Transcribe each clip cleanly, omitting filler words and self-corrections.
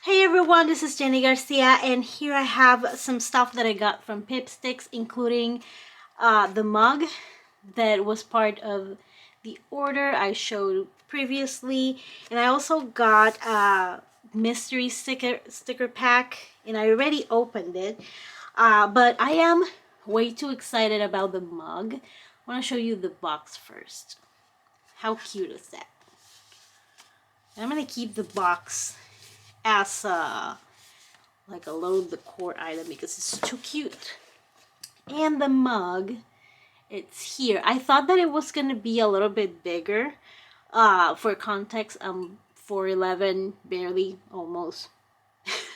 Hey everyone, this is Jenny Garcia, and here I have some stuff that I got from Pipsticks, including the mug that was part of the order I showed previously, and I also got a mystery sticker pack, and I already opened it, but I am way too excited about the mug. I want to show you the box first. How cute is that? I'm gonna keep the box as like a low decor item because it's too cute. And the mug, it's here. I thought that it was gonna be a little bit bigger. For context, 4'11", barely, almost,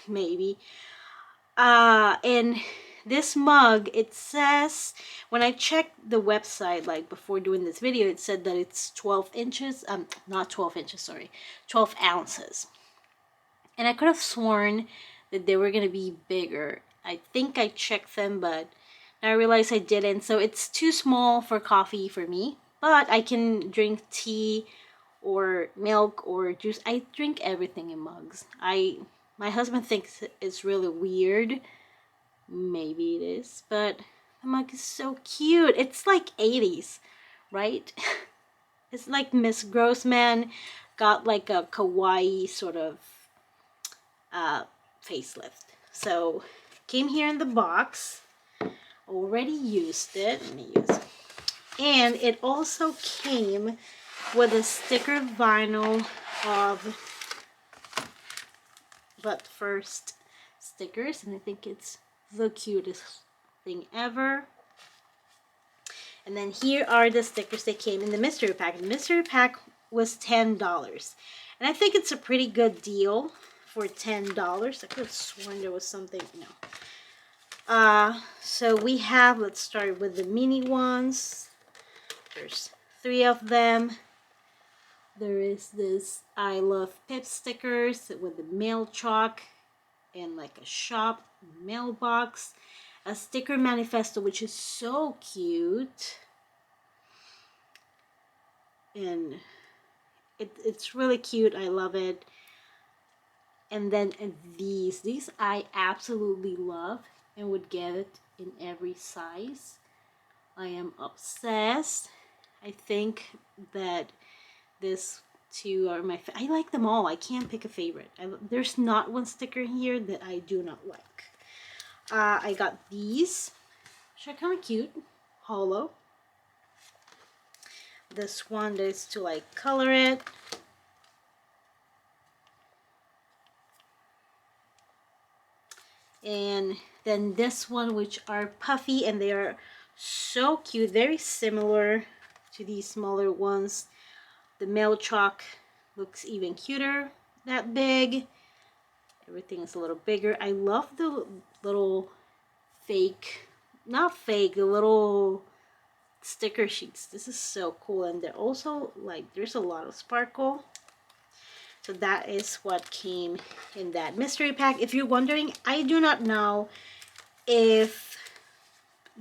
maybe. And this mug, it says, when I checked the website, like before doing this video, it said that it's 12 inches, not 12 inches, sorry, 12 ounces. And I could have sworn that they were gonna be bigger. I think I checked them, but I realized I didn't. So it's too small for coffee for me. But I can drink tea or milk or juice. I drink everything in mugs. My husband thinks it's really weird. Maybe it is, but the mug is so cute. It's like 80s, right? It's like Miss Grossman got like a kawaii sort of facelift. So came here in the box. Already used it. Let me use it. And it also came with a sticker vinyl of But First stickers, and I think it's the cutest thing ever. And then here are the stickers that came in the mystery pack. The mystery pack was $10, and I think it's a pretty good deal for $10. I could have sworn there was something. No. So we have, let's start with the mini ones. There's 3 of them. There is this I Love Pip stickers with the mail chalk and like a shop mailbox. A sticker manifesto, which is so cute. And it's really cute. I love it. And then these I absolutely love and would get it in every size. I am obsessed. I think that this two are I like them all. I can't pick a favorite. There's not one sticker here that I do not like. I got these, which are kind of cute. Hollow. This one is to like color it. And then this one, which are puffy, and they are so cute, very similar to these smaller ones. The mail chalk looks even cuter, that big. Everything is a little bigger. I love the little fake, not fake, the little sticker sheets. This is so cool, and they're also like, there's a lot of sparkle. So that is what came in that mystery pack. If you're wondering, I do not know if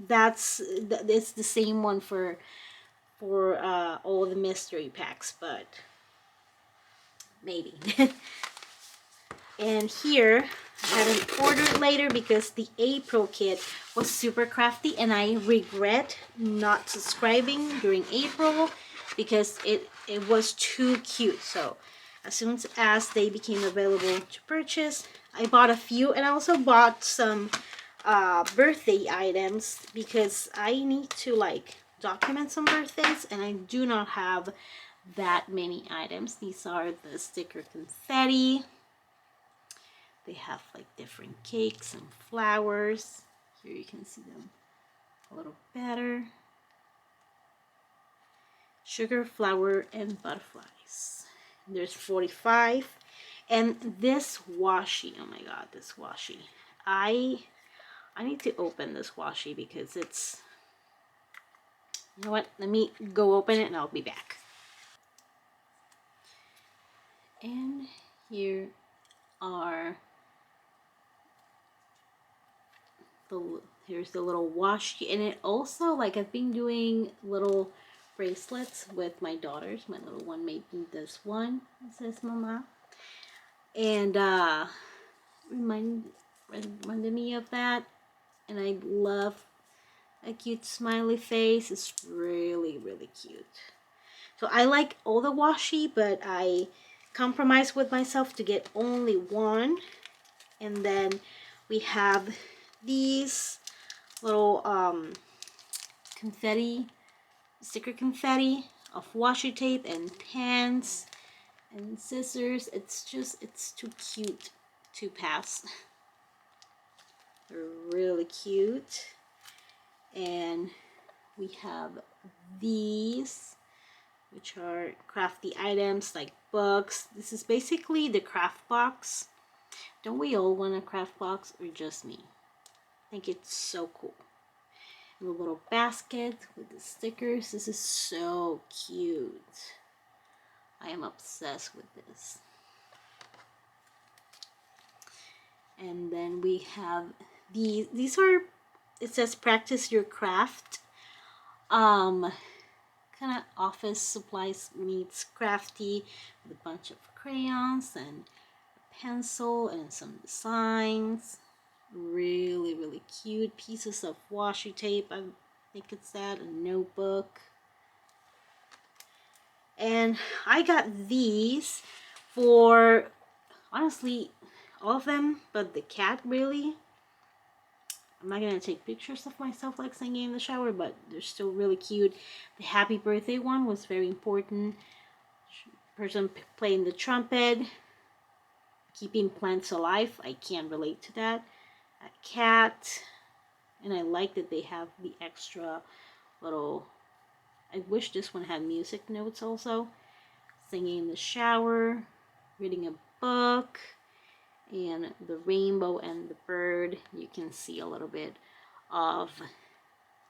it's the same one for all the mystery packs, but maybe. And here I had an order later because the April kit was super crafty, and I regret not subscribing during April because it was too cute. So as soon as they became available to purchase, I bought a few, and I also bought some birthday items because I need to like document some birthdays, and I do not have that many items. These are the sticker confetti. They have like different cakes and flowers. Here you can see them a little better. Sugar, flower, and butterflies. There's 45. And this washi, oh my god, this washi. I need to open this washi because it's, you know what, let me go open it and I'll be back. And here are here's the little washi, and it also, like, I've been doing little bracelets with my daughters. My little one made me this one. It says Mama. And reminded me of that. And I love a cute smiley face. It's really, really cute. So I like all the washi, but I compromise with myself to get only one. And then we have these little sticker confetti of washi tape and pens and scissors. It's too cute to pass. They're really cute. And we have these, which are crafty items like books. This is basically the craft box. Don't we all want a craft box, or just me? I think it's so cool. And the little basket with the stickers. This is so cute. I am obsessed with this. And then we have these are, it says practice your craft. Kind of office supplies meets crafty, with a bunch of crayons and a pencil and some designs. Really, really cute pieces of washi tape. I think it's that, a notebook. And I got these for, honestly, all of them, but the cat, really. I'm not gonna take pictures of myself like singing in the shower, but they're still really cute. The happy birthday one was very important. Person playing the trumpet, keeping plants alive. I can't relate to that. A cat, and I like that they have the extra little. I wish this one had music notes also. Singing in the shower, reading a book, and the rainbow and the bird. You can see a little bit of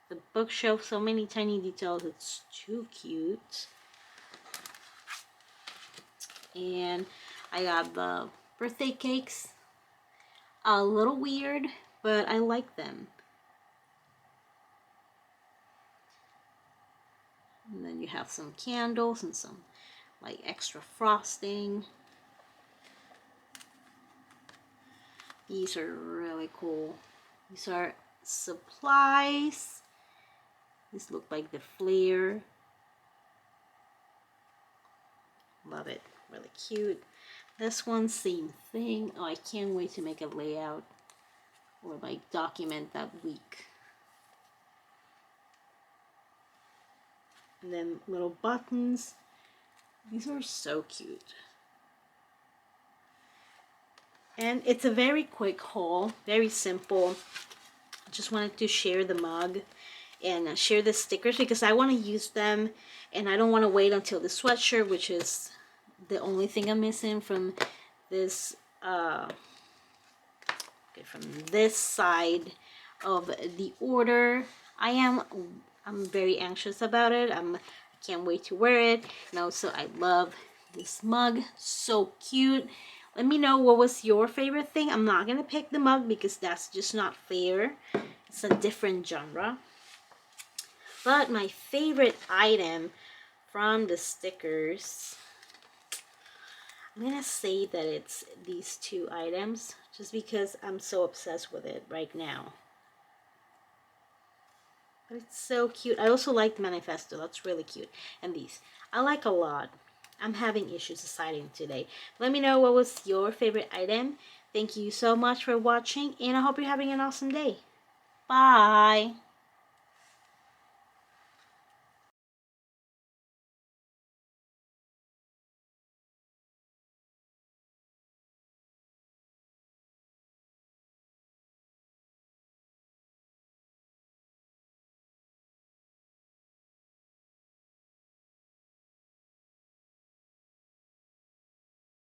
the bookshelf. So many tiny details. It's too cute. And I got the birthday cakes. A little weird, but I like them. And then you have some candles and some like extra frosting. These are really cool. These are supplies. These look like the flare. Love it. Really cute. This one, same thing. Oh, I can't wait to make a layout or like document that week. And then little buttons. These are so cute. And it's a very quick haul, very simple. I just wanted to share the mug and share the stickers because I want to use them, and I don't want to wait until the sweatshirt, which is the only thing I'm missing from this from this side of the order. I'm very anxious about it. I can't wait to wear it. And also I love this mug, so cute. Let me know what was your favorite thing. I'm not gonna pick the mug because that's just not fair. It's a different genre. But my favorite item from the stickers, I'm gonna say that it's these two items just because I'm so obsessed with it right now. But it's so cute. I also like the manifesto. That's really cute. And these I like a lot. I'm having issues deciding today. Let me know what was your favorite item. Thank you so much for watching, and I hope you're having an awesome day. Bye.